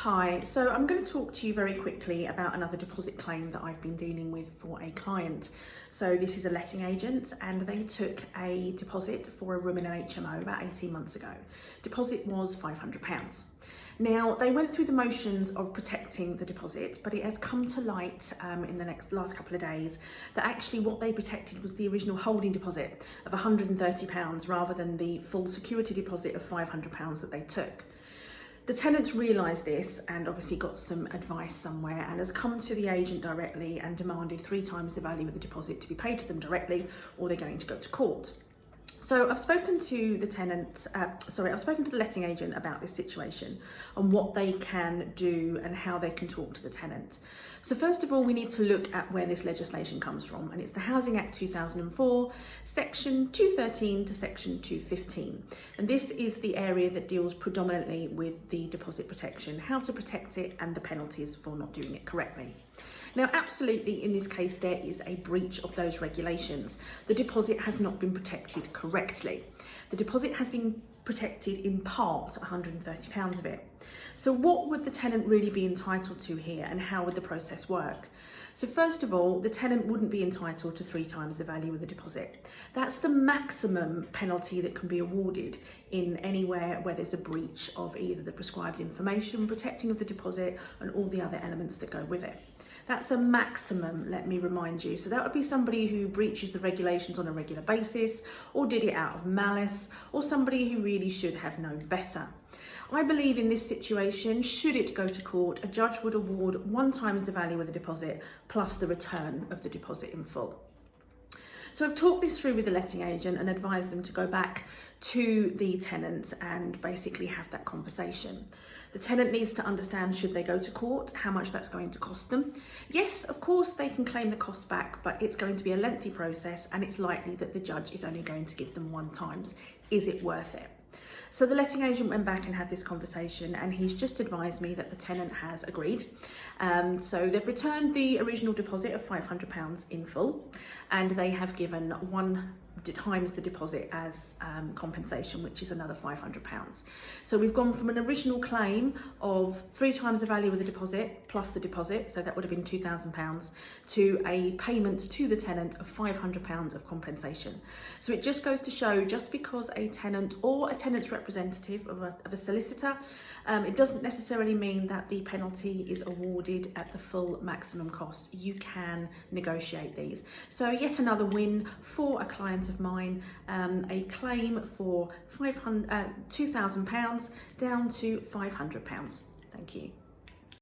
Hi, so I'm going to talk to you very quickly about another deposit claim that I've been dealing with for a client. So this is a letting agent and they took a deposit for a room in an HMO about 18 months ago. Deposit was £500. Now, they went through the motions of protecting the deposit, but it has come to light in the last couple of days that actually what they protected was the original holding deposit of £130 rather than the full security deposit of £500 that they took. The tenants realised this and obviously got some advice somewhere and has come to the agent directly and demanded 3 times the value of the deposit to be paid to them directly, or they're going to go to court. So I've spoken to the letting agent about this situation and what they can do and how they can talk to the tenant. So first of all, we need to look at where this legislation comes from, and it's the Housing Act 2004, section 213 to section 215. And this is the area that deals predominantly with the deposit protection, how to protect it and the penalties for not doing it correctly. Now, absolutely, in this case, there is a breach of those regulations. The deposit has not been protected correctly. The deposit has been protected in part, £130 of it. So what would the tenant really be entitled to here, and how would the process work? So first of all, the tenant wouldn't be entitled to 3 times the value of the deposit. That's the maximum penalty that can be awarded in anywhere where there's a breach of either the prescribed information, protecting of the deposit, and all the other elements that go with it. That's a maximum, let me remind you. So that would be somebody who breaches the regulations on a regular basis, or did it out of malice, or somebody who really should have known better. I believe in this situation, should it go to court, a judge would award 1 times the value of the deposit plus the return of the deposit in full. So I've talked this through with the letting agent and advised them to go back to the tenant and basically have that conversation. The tenant needs to understand, should they go to court, how much that's going to cost them. Yes, of course, they can claim the cost back, but it's going to be a lengthy process and it's likely that the judge is only going to give them 1 time. Is it worth it? So the letting agent went back and had this conversation, and he's just advised me that the tenant has agreed. So they've returned the original deposit of £500 in full, and they have given 1 times the deposit as compensation, which is another £500. So we've gone from an original claim of 3 times the value of the deposit plus the deposit, so that would have been £2,000, to a payment to the tenant of £500 of compensation. So it just goes to show, just because a tenant or a tenant's representative of a solicitor, it doesn't necessarily mean that the penalty is awarded at the full maximum cost. You can negotiate these. So yet another win for a client of mine, a claim for £2,000 down to £500. Thank you.